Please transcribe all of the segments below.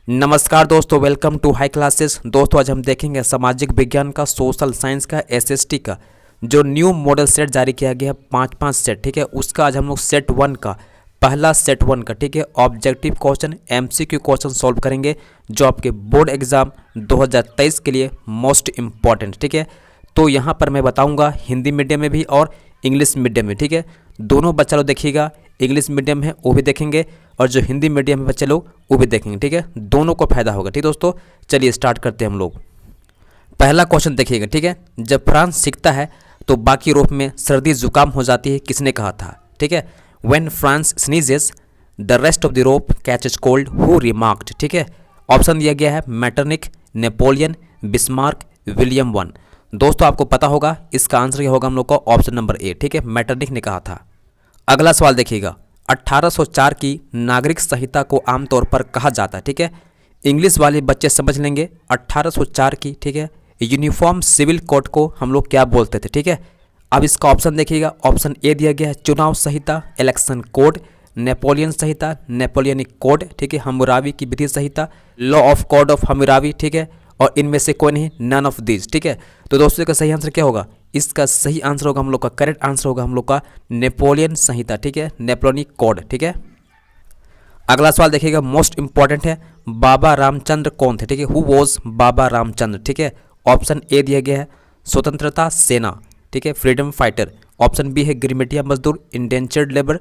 नमस्कार दोस्तों, welcome to high classes. दोस्तों आज हम देखेंगे सामाजिक विज्ञान का, सोशल साइंस का, एसएसटी का जो न्यू मॉडल सेट जारी किया गया है, पाँच सेट, ठीक है। उसका आज हम लोग सेट वन का, पहला सेट वन का, ठीक है, objective question MCQ question solve करेंगे जो आपके बोर्ड एग्जाम 2023 के लिए मोस्ट इम्पॉर्टेंट, ठीक है। तो यहाँ पर मैं बताऊँगा हिंदी मीडियम में भी और इंग्लिश मीडियम में, ठीक है। दोनों बच्चा लोग देखिएगा, इंग्लिश मीडियम है वो भी देखेंगे और जो हिंदी मीडियम में बच्चे लोग वो भी देखेंगे, ठीक है। दोनों को फायदा होगा, ठीक दोस्तों। चलिए स्टार्ट करते हैं हम लोग। पहला क्वेश्चन देखिएगा, ठीक है। जब फ्रांस सीखता है तो बाकी यूरोप में सर्दी जुकाम हो जाती है, किसने कहा था, ठीक है। When France sneezes the rest of the Europe catches cold, who remarked, ठीक है। ऑप्शन दिया गया है Metternich, Napoleon, Bismarck, William one. दोस्तों आपको पता होगा इसका आंसर क्या होगा हम लोग का, ऑप्शन नंबर ए, ठीक है, मैटरनिक ने कहा था। अगला सवाल देखिएगा, 1804 की नागरिक संहिता को आमतौर पर कहा जाता है, ठीक है। इंग्लिश वाले बच्चे समझ लेंगे 1804 की, ठीक है, यूनिफॉर्म सिविल कोड को हम लोग क्या बोलते थे, ठीक है। अब इसका ऑप्शन देखिएगा, ऑप्शन ए दिया गया है चुनाव संहिता, इलेक्शन कोड, नेपोलियन संहिता, नेपोलियनिक कोड, ठीक है, हम्मुराबी की विधि संहिता, law of code of Hammurabi, ठीक है, और इनमें से कोई नहीं, नन ऑफ दिस, ठीक है। तो दोस्तों इसका सही आंसर क्या होगा, इसका सही आंसर होगा हम लोग का, करेक्ट आंसर होगा हम लोग का नेपोलियन संहिता, ठीक है, नेपोलियनिक कोड, ठीक है। अगला सवाल देखिएगा, मोस्ट इंपॉर्टेंट है, बाबा रामचंद्र कौन थे, ठीक है, हु वॉज बाबा रामचंद्र, ठीक है। ऑप्शन ए दिया गया है स्वतंत्रता सेना, ठीक है, फ्रीडम फाइटर। ऑप्शन बी है गिरमिटिया मजदूर, इंडेंचर्ड लेबर।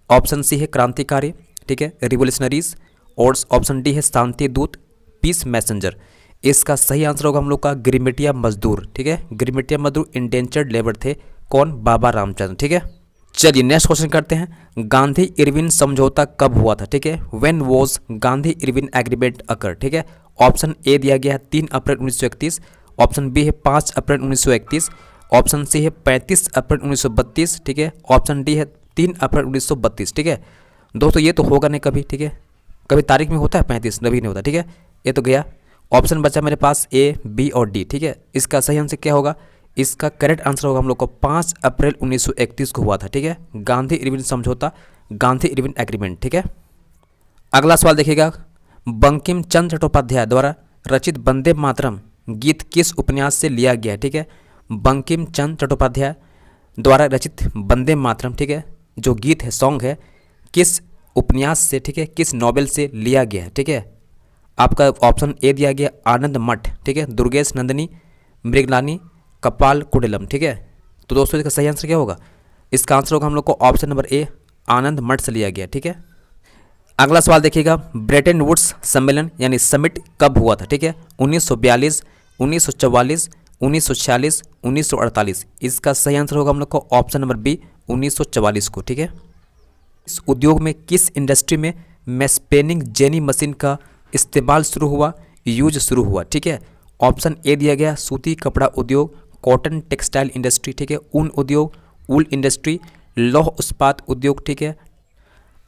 ऑप्शन सी है क्रांतिकारी, ठीक है, रिवोल्यूशनरीज। और ऑप्शन डी है शांति दूत, पीस मैसेंजर। इसका सही आंसर होगा हम लोग का गिरमिटिया मजदूर, ठीक है, गिरमिटिया मजदूर इंडेंचर्ड लेबर थे, कौन, बाबा रामचंद्र, ठीक है। चलिए नेक्स्ट क्वेश्चन करते हैं, गांधी इरविन समझौता कब हुआ था, ठीक है, when was Gandhi Irwin agreement occur, ठीक है। ऑप्शन ए दिया गया है 3 अप्रैल 1931। ऑप्शन बी है 5 अप्रैल 1931। ऑप्शन सी है 35 अप्रैल 1932, ठीक है। ऑप्शन डी है 3 अप्रैल 1932, ठीक है। दोस्तों ये तो होगा नहीं कभी, ठीक है, कभी तारीख में होता है 35, कभी नहीं होता, ठीक है, ये तो गया। ऑप्शन बचा मेरे पास ए, बी और डी, ठीक है। इसका सही आंसर क्या होगा, इसका करेक्ट आंसर होगा हम लोग को 5 अप्रैल 1931 को हुआ था, ठीक है, गांधी इरविन समझौता, गांधी इरविन एग्रीमेंट, ठीक है। अगला सवाल देखिएगा, बंकिम चंद्र चट्टोपाध्याय द्वारा रचित वंदे मातरम गीत किस उपन्यास से लिया गया है, ठीक है। बंकिम चंद्र चट्टोपाध्याय द्वारा रचित वंदे मातरम, ठीक है, जो गीत है, सॉन्ग है, किस उपन्यास से, ठीक है, किस नॉवेल से लिया गया है, ठीक है। आपका ऑप्शन ए दिया गया आनंद मठ, ठीक है, दुर्गेश नंदिनी, मृगलानी, कपाल कुंडलम, ठीक है। तो दोस्तों इसका सही आंसर क्या होगा, इसका आंसर होगा हम लोग को ऑप्शन नंबर ए, आनंद मठ से लिया गया, ठीक है। अगला सवाल देखिएगा, ब्रेटन वुड्स सम्मेलन यानी समिट कब हुआ था, ठीक है, 1942, 1944, 1946, 1948। इसका सही आंसर होगा हम लोग को ऑप्शन नंबर बी, 1944 को, ठीक है। इस उद्योग में किस इंडस्ट्री में मैस्पेनिंग जेनी मशीन का इस्तेमाल शुरू हुआ, यूज शुरू हुआ, ठीक है। ऑप्शन ए दिया गया सूती कपड़ा उद्योग, कॉटन टेक्सटाइल इंडस्ट्री, ठीक है, ऊन उद्योग, वूल इंडस्ट्री, लौह इस्पात उद्योग, ठीक है,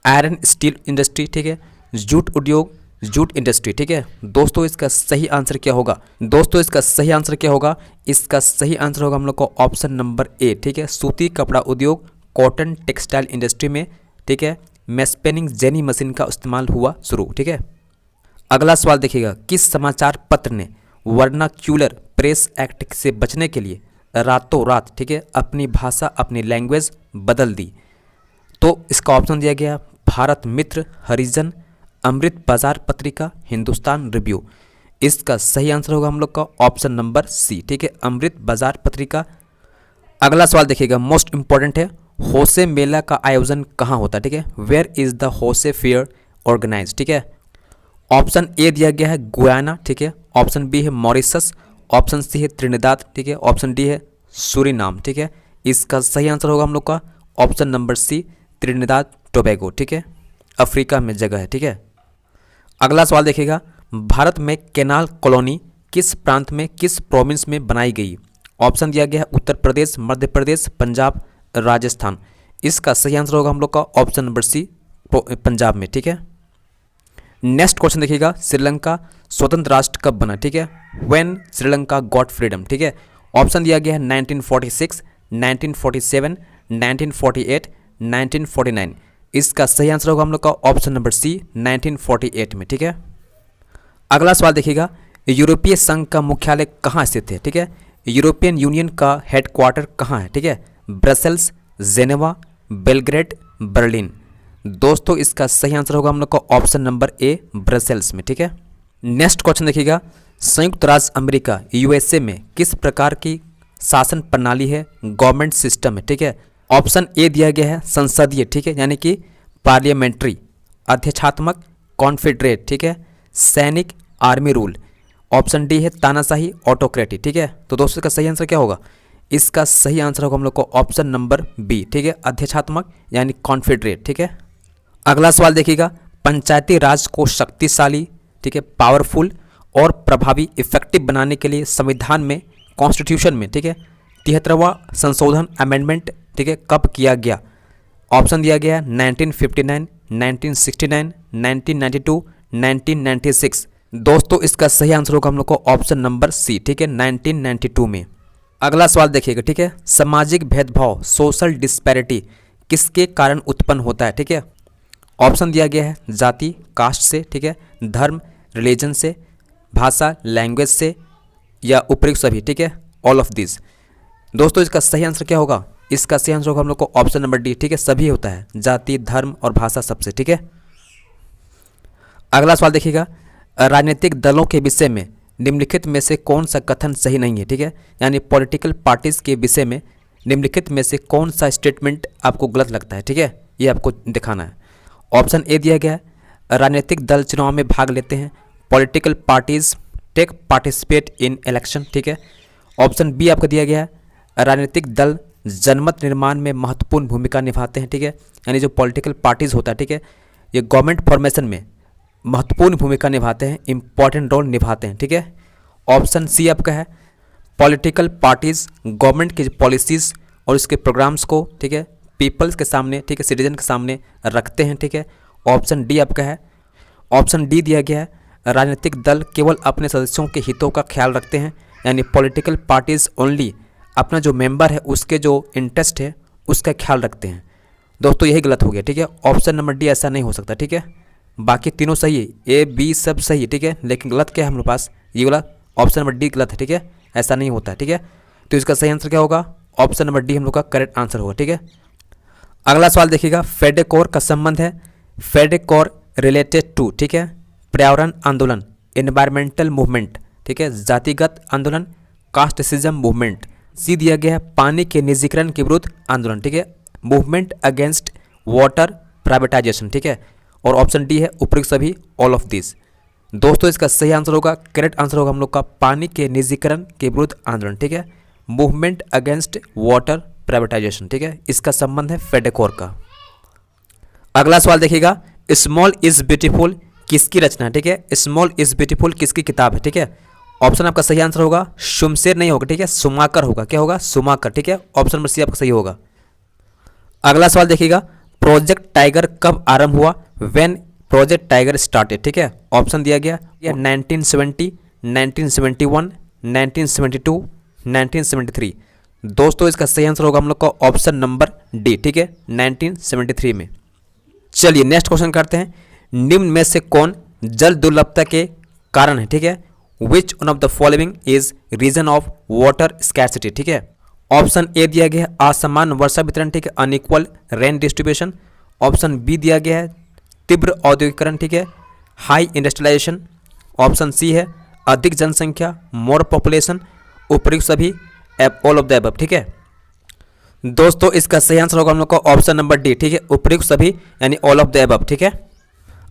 आयरन स्टील इंडस्ट्री, ठीक है, जूट उद्योग, जूट इंडस्ट्री, ठीक है। दोस्तों इसका सही आंसर क्या होगा, दोस्तों इसका सही आंसर क्या होगा, इसका सही आंसर होगा हम लोग को ऑप्शन नंबर ए, ठीक है, सूती कपड़ा उद्योग, कॉटन टेक्सटाइल इंडस्ट्री में, ठीक है, मैस्पेनिंग जेनी मशीन का इस्तेमाल हुआ शुरू, ठीक है। अगला सवाल देखिएगा, किस समाचार पत्र ने वर्नाक्यूलर प्रेस एक्ट से बचने के लिए रातों रात, ठीक है, अपनी भाषा, अपनी लैंग्वेज बदल दी। तो इसका ऑप्शन दिया गया भारत मित्र, हरिजन, अमृत बाजार पत्रिका, हिंदुस्तान रिव्यू। इसका सही आंसर होगा हम लोग का ऑप्शन नंबर सी, ठीक है, अमृत बाजार पत्रिका। अगला सवाल देखिएगा, मोस्ट इंपॉर्टेंट है, होसे मेला का आयोजन कहाँ होता है, ठीक है, वेयर इज द होसे फेयर ऑर्गेनाइज, ठीक है। ऑप्शन ए दिया गया है गुयाना, ठीक है, ऑप्शन बी है मॉरिशस, ऑप्शन सी है त्रिनिदाद, ठीक है, ऑप्शन डी है सूरीनाम, ठीक है। इसका सही आंसर होगा हम लोग का option number C, Trinidad Tobago, ठीक है, अफ्रीका में जगह है, ठीक है। अगला सवाल देखिएगा, भारत में कैनाल कॉलोनी किस प्रांत में, किस प्रोविंस में बनाई गई। ऑप्शन दिया गया है उत्तर प्रदेश, मध्य प्रदेश, पंजाब, राजस्थान। इसका सही आंसर होगा हम लोग का ऑप्शन नंबर सी, पंजाब में, ठीक है। नेक्स्ट क्वेश्चन देखिएगा, श्रीलंका स्वतंत्र राष्ट्र कब बना, ठीक है, व्हेन श्रीलंका गॉट फ्रीडम, ठीक है। ऑप्शन दिया गया है 1946, 1947, 1948, 1949। इसका सही आंसर होगा हम लोग का ऑप्शन नंबर सी, 1948 में, ठीक है। अगला सवाल देखिएगा, यूरोपीय संघ का मुख्यालय कहाँ स्थित है? ठीक है, यूरोपियन यूनियन का हेडक्वार्टर कहाँ है? ठीक है, ब्रसेल्स, जेनेवा, बेलग्रेड, बर्लिन। दोस्तों इसका सही आंसर होगा हम लोग का ऑप्शन नंबर ए, ब्रसेल्स में। ठीक है, नेक्स्ट क्वेश्चन देखिएगा, संयुक्त राज्य अमेरिका यूएसए में किस प्रकार की शासन प्रणाली है, गवर्नमेंट सिस्टम है? ठीक है, ऑप्शन ए दिया गया है संसदीय, ठीक है, यानी कि पार्लियामेंट्री, अध्यक्षात्मक, कॉन्फेडरेट, ठीक है, सैनिक, आर्मी रूल। ऑप्शन डी है तानाशाही, ऑटोक्रेटिक। ठीक है, तो दोस्तों इसका सही आंसर क्या होगा? इसका सही आंसर होगा हम लोग को ऑप्शन नंबर बी, ठीक है, अध्यक्षात्मक यानी कॉन्फेडरेट। ठीक है, अगला सवाल देखिएगा, पंचायती राज को शक्तिशाली, ठीक है, पावरफुल और प्रभावी इफेक्टिव बनाने के लिए संविधान में, कॉन्स्टिट्यूशन में, ठीक है, 73वां संशोधन अमेंडमेंट, ठीक है, कब किया गया? ऑप्शन दिया गया है 1959, 1969, 1992, 1996। दोस्तों इसका सही आंसर होगा हम लोग को ऑप्शन नंबर सी, ठीक है, 1992 में। अगला सवाल देखिएगा, ठीक है, सामाजिक भेदभाव, सोशल डिस्पैरिटी किसके कारण उत्पन्न होता है? ठीक है, ऑप्शन दिया गया है जाति, कास्ट से, ठीक है, धर्म, रिलीजन से, भाषा, लैंग्वेज से, या उपयुक्त सभी। ठीक है, ऑल ऑफ दिस। दोस्तों इसका सही आंसर क्या होगा? इसका सही आंसर होगा हम लोग को ऑप्शन नंबर डी, ठीक है, सभी होता है, जाति, धर्म और भाषा सबसे। ठीक है, अगला सवाल देखिएगा, राजनीतिक दलों के विषय में निम्नलिखित में से कौन सा कथन सही नहीं है? ठीक है, यानी पॉलिटिकल पार्टीज के विषय में निम्नलिखित में से कौन सा स्टेटमेंट आपको गलत लगता है? ठीक है, ये आपको दिखाना है। ऑप्शन ए दिया गया है, राजनीतिक दल चुनाव में भाग लेते हैं, political parties take participate in election. ठीक है, ऑप्शन बी आपको दिया गया है, राजनीतिक दल जनमत निर्माण में महत्वपूर्ण भूमिका निभाते हैं। ठीक है, यानी जो पॉलिटिकल पार्टीज होता है, ठीक है, ये गवर्नमेंट फॉर्मेशन में महत्वपूर्ण भूमिका निभाते हैं, इंपॉर्टेंट रोल निभाते हैं। ठीक है, ऑप्शन सी आपका है, पॉलिटिकल पार्टीज गवर्नमेंट की पॉलिसीज़ और इसके प्रोग्राम्स को, ठीक है, पीपल्स के सामने, ठीक है, सिटीजन के सामने रखते हैं। ठीक है, ऑप्शन डी आपका है, ऑप्शन डी दिया गया है, राजनीतिक दल केवल अपने सदस्यों के हितों का ख्याल रखते हैं, यानी पॉलिटिकल पार्टीज ओनली अपना जो मेंबर है उसके जो इंटरेस्ट है उसका ख्याल रखते हैं। दोस्तों यही गलत हो गया। ठीक है, ऑप्शन नंबर डी ऐसा नहीं हो सकता। ठीक है, बाकी तीनों सही है, ए बी सब सही है। ठीक है, लेकिन गलत क्या है हम लोग पास? ये वाला ऑप्शन नंबर डी गलत है। ठीक है, ऐसा नहीं होता है। ठीक है, तो इसका सही आंसर क्या होगा? ऑप्शन नंबर डी हम लोग का करेक्ट आंसर होगा। ठीक है, अगला सवाल देखिएगा, फेडेकोर का संबंध है, फेडेकोर रिलेटेड टू, ठीक है, पर्यावरण आंदोलन, एनवायरमेंटल मूवमेंट, ठीक है, जातिगत आंदोलन, कास्टिसिज्म मूवमेंट। सी दिया गया है पानी के निजीकरण के विरुद्ध आंदोलन। ठीक है, मूवमेंट अगेंस्ट वाटर प्राइवेटाइजेशन। ठीक है, और ऑप्शन डी है उपयुक्त सभी, ऑल ऑफ दिस। दोस्तों इसका सही आंसर होगा, करेक्ट आंसर होगा हम लोग का पानी के निजीकरण के विरुद्ध आंदोलन। ठीक है, मूवमेंट अगेंस्ट वाटर प्राइवेटाइजेशन। ठीक है, इसका संबंध है फेडेकोर का। अगला सवाल देखिएगा, स्मॉल इज ब्यूटीफुल किसकी रचना है? ठीक है, स्मॉल इज ब्यूटीफुल किसकी किताब है? ठीक है, ऑप्शन आपका सही आंसर होगा शुमशेर नहीं होगा। ठीक है, सुमाकर होगा। क्या होगा? सुमाकर। ठीक है, ऑप्शन नंबर सी आपका सही होगा। अगला सवाल देखिएगा, प्रोजेक्ट टाइगर कब आरंभ हुआ? When project tiger started. ठीक है, ऑप्शन दिया गया 1970, 1971, 1972, 1973। दोस्तों इसका सही आंसर होगा हम लोग का ऑप्शन नंबर डी। ठीक है, 1973 में। चलिए नेक्स्ट क्वेश्चन करते हैं, निम्न में से कौन जल दुर्लभता के कारण है? ठीक है, which one of the following is reason of water scarcity. ठीक है, ऑप्शन ए दिया गया है असमान वर्षा वितरण। ठीक है, unequal rain distribution. Option B दिया गया है तीव्र औद्योगिकरण। ठीक है, हाई इंडस्ट्रियलाइजेशन। ऑप्शन सी है अधिक जनसंख्या, मोर पॉपुलेशन, उपयुक्त सभी, ऑल ऑफ द अबव। ठीक है, दोस्तों इसका सही आंसर होगा हम लोग का ऑप्शन नंबर डी। ठीक है, उपयुक्त सभी यानी ऑल ऑफ द अबव। ठीक है,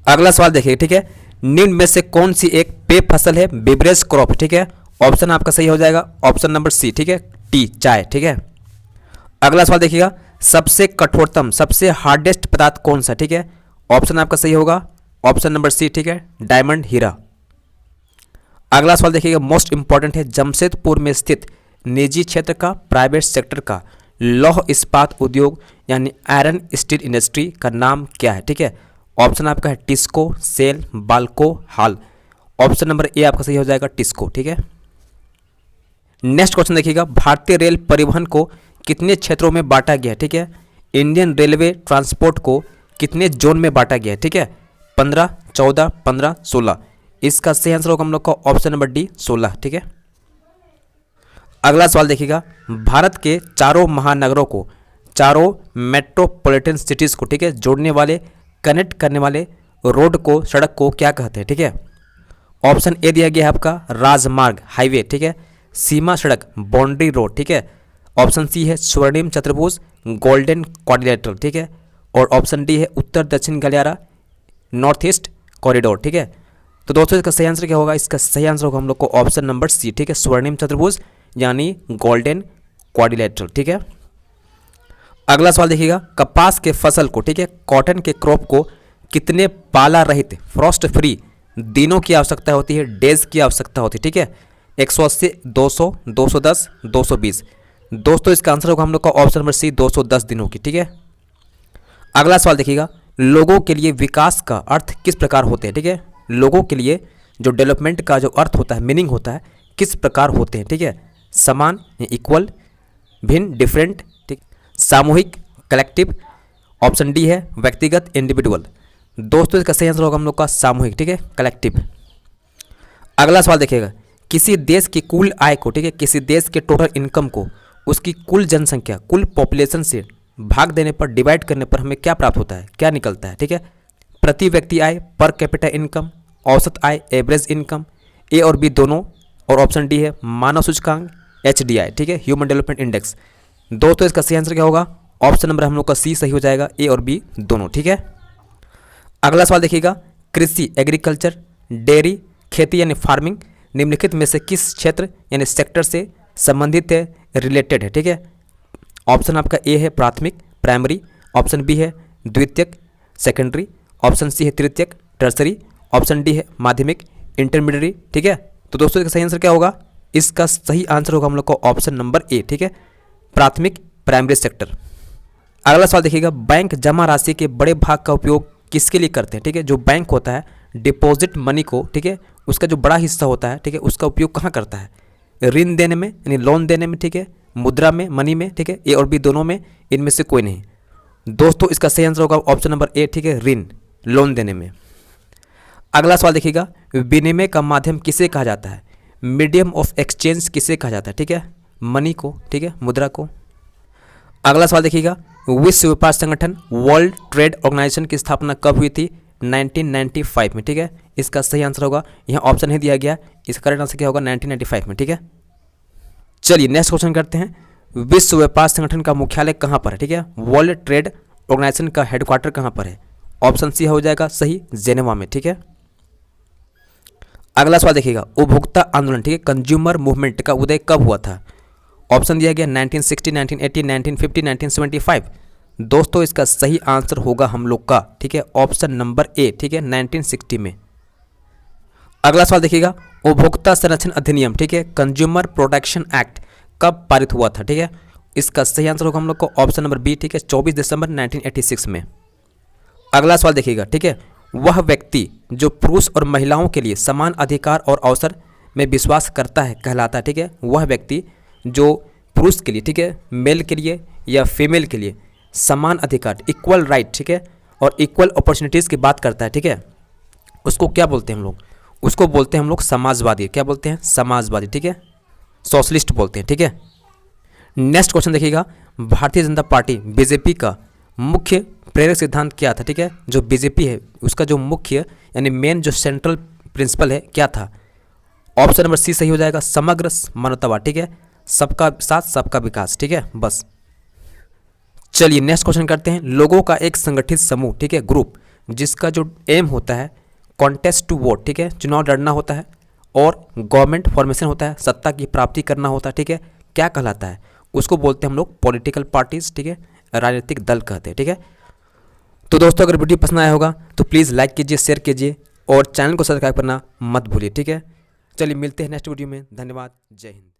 अगला सवाल देखिए। ठीक है, निम्न में से कौन सी एक पेय फसल है, बेवरेज क्रॉप? ठीक है, ऑप्शन आपका सही हो जाएगा ऑप्शन नंबर सी। ठीक है, टी, चाय। ठीक है, अगला सवाल देखिएगा, सबसे कठोरतम, सबसे हार्डेस्ट पदार्थ कौन सा? ठीक है, ऑप्शन आपका सही होगा ऑप्शन नंबर सी। ठीक है, डायमंड, हीरा। अगला सवाल देखिएगा, मोस्ट इंपॉर्टेंट है, जमशेदपुर में स्थित निजी क्षेत्र का, प्राइवेट सेक्टर का लौह इस्पात उद्योग यानी आयरन स्टील इंडस्ट्री का नाम क्या है? ठीक है, ऑप्शन आपका है TISCO, SAIL, BALCO, HAL. Option number A आपका सही हो जाएगा टिस्को। ठीक है, नेक्स्ट क्वेश्चन देखिएगा, भारतीय रेल परिवहन को कितने क्षेत्रों में बांटा गया है? ठीक है, इंडियन रेलवे ट्रांसपोर्ट को कितने जोन में बांटा गया है? ठीक है, 15, 14, 15, 16। इसका सही आंसर होगा हम लोग का ऑप्शन नंबर डी 16। ठीक है, अगला सवाल देखिएगा, भारत के चारों महानगरों को, चारों मेट्रोपॉलिटन सिटीज़ को, ठीक है, जोड़ने वाले, कनेक्ट करने वाले रोड को, सड़क को क्या कहते हैं? ठीक है, ऑप्शन ए दिया गया है आपका राजमार्ग, हाईवे। ठीक है, सीमा सड़क, बाउंड्री रोड। ठीक है, ऑप्शन सी है स्वर्णिम चतुर्भुज, गोल्डन क्वाड्रिलेटरल। ठीक है, और ऑप्शन डी है उत्तर दक्षिण गलियारा, नॉर्थ ईस्ट कॉरिडोर। ठीक है, तो दोस्तों इसका सही आंसर क्या होगा? इसका सही आंसर होगा हम लोग को ऑप्शन नंबर सी। ठीक है, स्वर्णिम चतुर्भुज यानी गोल्डन क्वाड्रिलेटरल। ठीक है, अगला सवाल देखिएगा, कपास के फसल को, ठीक है, कॉटन के क्रॉप को कितने पाला रहित, फ्रॉस्ट फ्री दिनों की आवश्यकता होती है, डेज की आवश्यकता होती है? ठीक है, 180, 200, 210, 220। दोस्तों इसका आंसर होगा हम लोग का ऑप्शन नंबर सी 210 दिनों की। ठीक है, अगला सवाल देखिएगा, लोगों के लिए विकास का अर्थ किस प्रकार होते हैं? ठीक है, लोगों के लिए जो डेवलपमेंट का जो अर्थ होता है, मीनिंग होता है, किस प्रकार होते हैं? ठीक है, समान, इक्वल, भिन्न, डिफरेंट, ठीक, सामूहिक, कलेक्टिव। ऑप्शन डी है व्यक्तिगत, इंडिविजुअल। दोस्तों इसका सही आंसर होगा हम लोग का सामूहिक। ठीक है, कलेक्टिव। अगला सवाल देखिएगा, किसी देश की कुल आय को, ठीक है, किसी देश के टोटल इनकम को उसकी कुल जनसंख्या, कुल पॉपुलेशन से भाग देने पर, डिवाइड करने पर हमें क्या प्राप्त होता है, क्या निकलता है? ठीक है, प्रति व्यक्ति आय, पर कैपिटा इनकम, औसत आय, एवरेज इनकम, ए और बी दोनों, और ऑप्शन डी है मानव सूचकांक, HDI। ठीक है, ह्यूमन डेवलपमेंट इंडेक्स। दोस्तों इसका सही आंसर क्या होगा? ऑप्शन नंबर हम लोग का सी सही हो जाएगा, ए और बी दोनों। ठीक है, अगला सवाल देखिएगा, कृषि, एग्रीकल्चर, डेयरी, खेती यानी फार्मिंग निम्नलिखित में से किस क्षेत्र यानी सेक्टर से संबंधित है, रिलेटेड है? ठीक है, ऑप्शन आपका ए है प्राथमिक, प्राइमरी, ऑप्शन बी है द्वितीयक, सेकेंडरी, ऑप्शन सी है तृतीयक, टर्सरी, ऑप्शन डी है माध्यमिक, इंटरमीडिएट। ठीक है, तो दोस्तों इसका सही आंसर क्या होगा? इसका सही आंसर होगा हम लोग का ऑप्शन नंबर ए। ठीक है, प्राथमिक, प्राइमरी सेक्टर। अगला सवाल देखिएगा, बैंक जमा राशि के बड़े भाग का उपयोग किसके लिए करते हैं? ठीक है, जो बैंक होता है डिपॉजिट मनी को, ठीक है, उसका जो बड़ा हिस्सा होता है, ठीक है, उसका उपयोग कहाँ करता है? ऋण देने में यानी लोन देने में, ठीक है, मुद्रा में, मनी में। ठीक है, ए और बी दोनों में, इनमें से कोई नहीं। दोस्तों इसका सही आंसर होगा ऑप्शन नंबर ए। ठीक है, ऋण, लोन देने में। अगला सवाल देखिएगा, विनिमय का माध्यम किसे कहा जाता है? मीडियम ऑफ एक्सचेंज किसे कहा जाता है? ठीक है, मनी को, ठीक है, मुद्रा को। अगला सवाल देखिएगा, विश्व व्यापार संगठन, वर्ल्ड ट्रेड ऑर्गेनाइजेशन की स्थापना कब हुई थी? 1995 में। ठीक है, इसका सही आंसर होगा, यहाँ ऑप्शन नहीं दिया गया, इसका करेक्ट आंसर क्या होगा? 1995 में। ठीक है, चलिए नेक्स्ट क्वेश्चन करते हैं, विश्व व्यापार संगठन का मुख्यालय कहाँ पर है? ठीक है, वर्ल्ड ट्रेड ऑर्गेनाइजेशन का हेडक्वार्टर कहाँ पर है? ऑप्शन सी हो जाएगा सही, जेनेवा में। ठीक है, अगला सवाल देखिएगा, उपभोक्ता आंदोलन, ठीक है, कंज्यूमर मूवमेंट का उदय कब हुआ था? ऑप्शन दिया गया 1960, 1980, 1950, 1975। दोस्तों इसका सही आंसर होगा हम लोग का, ठीक है, ऑप्शन नंबर ए। ठीक है, 1960 में। अगला सवाल देखिएगा, उपभोक्ता संरक्षण अधिनियम, ठीक है, कंज्यूमर प्रोटेक्शन एक्ट कब पारित हुआ था? ठीक है, इसका सही आंसर होगा हम लोग को ऑप्शन नंबर बी। ठीक है, 24 दिसंबर 1986 में। अगला सवाल देखिएगा, ठीक है, वह व्यक्ति जो पुरुष और महिलाओं के लिए समान अधिकार और अवसर में विश्वास करता है कहलाता है? ठीक है, वह व्यक्ति जो पुरुष के लिए, ठीक है, मेल के लिए या फीमेल के लिए समान अधिकार, इक्वल राइट, ठीक है, और इक्वल अपॉर्चुनिटीज़ की बात करता है, ठीक है, उसको क्या बोलते हैं हम लोग? उसको बोलते हैं हम लोग समाजवादी। क्या बोलते हैं? समाजवादी। ठीक है, सोशलिस्ट बोलते हैं। ठीक है, नेक्स्ट क्वेश्चन देखिएगा, भारतीय जनता पार्टी बीजेपी का मुख्य प्रेरक सिद्धांत क्या था? ठीक है, जो बीजेपी है उसका जो मुख्य यानी मेन जो सेंट्रल प्रिंसिपल है क्या था? ऑप्शन नंबर सी सही हो जाएगा, समग्र मानवतावाद। ठीक है, सबका साथ सबका विकास। ठीक है, बस। चलिए नेक्स्ट क्वेश्चन करते हैं, लोगों का एक संगठित समूह, ठीक है, ग्रुप, जिसका जो एम होता है कॉन्टेस्ट टू वोट, ठीक है, चुनाव लड़ना होता है, और गवर्नमेंट फॉर्मेशन होता है, सत्ता की प्राप्ति करना होता है, ठीक है, क्या कहलाता है? उसको बोलते हैं हम लोग पॉलिटिकल पार्टीज। ठीक है, राजनीतिक दल कहते हैं। ठीक है, तो दोस्तों अगर वीडियो पसंद आया होगा तो प्लीज़ लाइक कीजिए, शेयर कीजिए और चैनल को सब्सक्राइब करना मत भूलिए। ठीक है, चलिए मिलते हैं नेक्स्ट वीडियो में। धन्यवाद, जय हिंद।